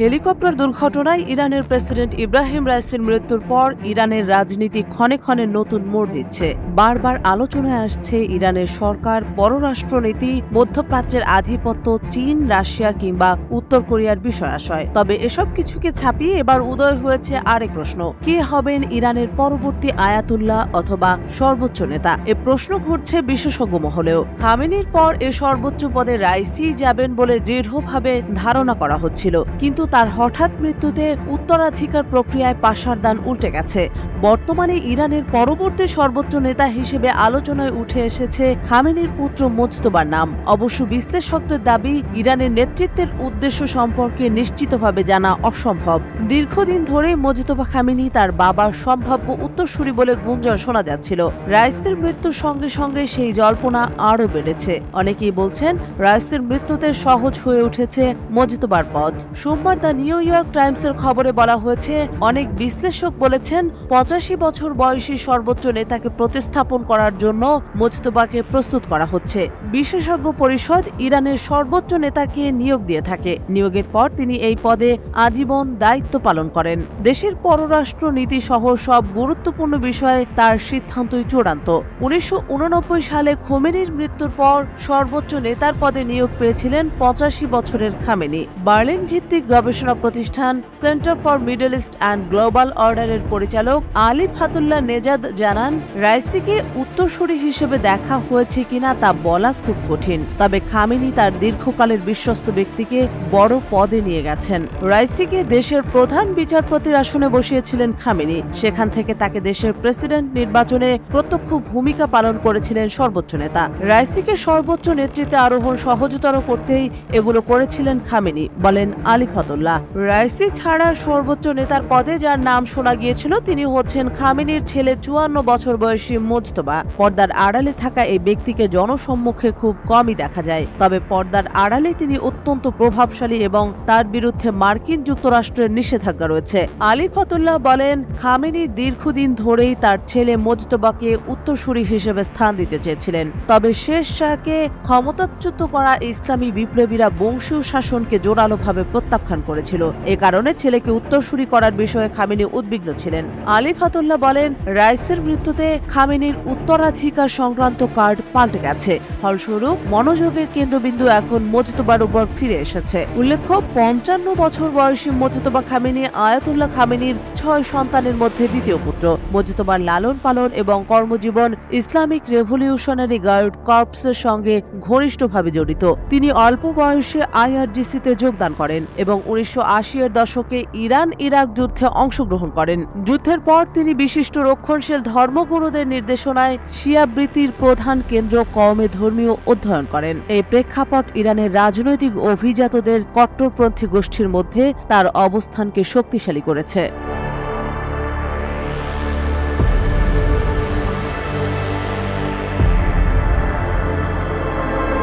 Helicopter দুর্ঘটনায় ইরানের president Ibrahim রাইসির মৃত্যুর পর ইরানের রাজনীতি ক্ষণে ক্ষণে নতুন মোড় দিচ্ছে। বারবার আলোচনায় আসছে ইরানের সরকার, পররাষ্ট্রনীতি, মধ্যপ্রাচ্যের আধিপত্য, চীন, রাশিয়া কিংবা উত্তর কোরিয়ার বিষয়াশয়। তবে এসব কিছুকে ছাপিয়ে এবার উদয় হয়েছে আরেক প্রশ্ন, কে হবেন ইরানের পরবর্তী আয়াতুল্লাহ অথবা সর্বোচ্চ নেতা? এ প্রশ্ন ঘুরছে বিশেষজ্ঞ মহলেও। খামেনির পর এ সর্বোচ্চ পদে রাইসি যাবেন বলে দৃঢ়ভাবে ধারণা করা হচ্ছিল, কিন্তু তার হঠাৎ মৃত্যুতে উত্তরাধিকার প্রক্রিয়ায় পাশার দান উল্টে গেছে। বর্তমানে ইরানের পরবর্তী সর্বোচ্চ নেতা হিসেবে আলোচনায় উঠে এসেছে খামেনির পুত্র মুজতবার নাম। অবশ্য বিশ্লেষকদের দাবি, ইরানের নেতৃত্বের উদ্দেশ্য সম্পর্কে নিশ্চিতভাবে জানা অসম্ভব। দীর্ঘদিন ধরে মুজতবা খামেনি তার বাবার সম্ভাব্য উত্তরসূরি বলে গুঞ্জন শোনা যাচ্ছিল। রাইসের মৃত্যুর সঙ্গে সঙ্গে সেই জল্পনা আরও বেড়েছে। অনেকেই বলছেন রাইসের মৃত্যুতে সহজ হয়ে উঠেছে মুজতবার পদ। সোমবার দ্য নিউ ইয়র্ক টাইমসের খবরে বলা হয়েছে, অনেক বিশ্লেষক বলেছেন 85 বছর বয়সী সর্বোচ্চ নেতাকে প্রতিস্থাপন করার জন্য মুজতবাকে প্রস্তুত করা হচ্ছে। বিশেষজ্ঞ পরিষদ ইরানের সর্বোচ্চ নেতাকে নিয়োগ দিয়ে থাকে। নিয়োগের পর তিনি এই পদে আজীবন দায়িত্ব পালন করেন। দেশের পররাষ্ট্র নীতি সহ সব গুরুত্বপূর্ণ বিষয়ে তার সিদ্ধান্তই চূড়ান্ত। 1989 সালে খোমেনির মৃত্যুর পর সর্বোচ্চ নেতার পদে নিয়োগ পেয়েছিলেন 85 বছরের খামেনি। বার্লিন ভিত্তিক গবেষণা প্রতিষ্ঠান centre for middle east and global অর্ডারের পরিচালক আলী ফাতুল্লাহ নেজাদ জানান, রাইসিকে উত্তরসূরি হিসেবে দেখা হয়েছে কিনা তা বলা খুব কঠিন। তবে খামেনি তার দীর্ঘকালের বিশ্বস্ত ব্যক্তিকে বড় পদে নিয়ে গেছেন। রাইসিকে দেশের প্রধান বিচারপতির আসনে বসিয়েছিলেন খামেনি। সেখান থেকে তাকে দেশের প্রেসিডেন্ট নির্বাচনে প্রত্যক্ষ ভূমিকা পালন করেছিলেন সর্বোচ্চ নেতা। রাইসিকে সর্বোচ্চ নেতৃত্বে আরোহণ সহজতর করতেই এগুলো করেছিলেন খামেনি, বলেন আলী ফাতুল্লাহ। রাইসি ছাড়া সর্বোচ্চ নেতার পদে যার নাম শোনা গিয়েছিল তিনি হচ্ছেন খামেনির ছেলে 54 বছর বয়সী মুজতবা। পর্দার আড়ালে থাকা এই ব্যক্তিকে জনসম্মুখে খুব কমই দেখা যায়। তবে পর্দার আড়ালে তিনি অত্যন্ত প্রভাবশালী এবং তার বিরুদ্ধে মার্কিন যুক্তরাষ্ট্রের নিষেধাজ্ঞা রয়েছে। আলী ফাতুল্লাহ বলেন, খামেনি দীর্ঘদিন ধরেই তার ছেলে মুজতবাকে উত্তরসূরি হিসেবে স্থান দিতে চেয়েছিলেন। তবে শেষ শাহকে ক্ষমতাচ্যুত করা ইসলামী বিপ্লবীরা বংশীয় শাসনকে জোরালোভাবে প্রত্যাখ্যান করেছিল। এ কারণে ছেলেকে উত্তরসূরি করার বিষয়ে খামেনি উদ্বিগ্ন ছিলেন। আলী ফাতুল্লাহ বলেন, রাইসের মৃত্যুতে খামেনির উত্তরাধিকার সংক্রান্ত কার্ড পাল্টে গেছে। ফলস্বরূপ মনোযোগের কেন্দ্রবিন্দু এখন মুজতবার উপর ফিরে এসেছে। উল্লেখ্য, 55 বছর বয়সী মুজতবা খামেনি আয়াতুল্লাহ খামেনির 6 সন্তানের মধ্যে দ্বিতীয় পুত্র। মুজতবার লালন পালন এবং কর্মজীবন ইসলামিক রেভলিউশনারি গার্ড কর্পসের সঙ্গে ঘনিষ্ঠভাবে জড়িত। তিনি অল্প বয়সে IRGC-তে যোগদান করেন এবং 1980-এর দশকে ইরান-ইরাক যুদ্ধে অংশগ্রহণ করেন। যুদ্ধের পর তিনি বিশিষ্ট রক্ষণশীল ধর্মগুরুদের নির্দেশনায় শিয়াবৃত্তির প্রধান কেন্দ্র কওমে ধর্মীয় অধ্যয়ন করেন। এই প্রেক্ষাপট ইরানের রাজনৈতিক অভিজাতদের কট্টরপন্থী গোষ্ঠীর মধ্যে তার অবস্থানকে শক্তিশালী করেছে।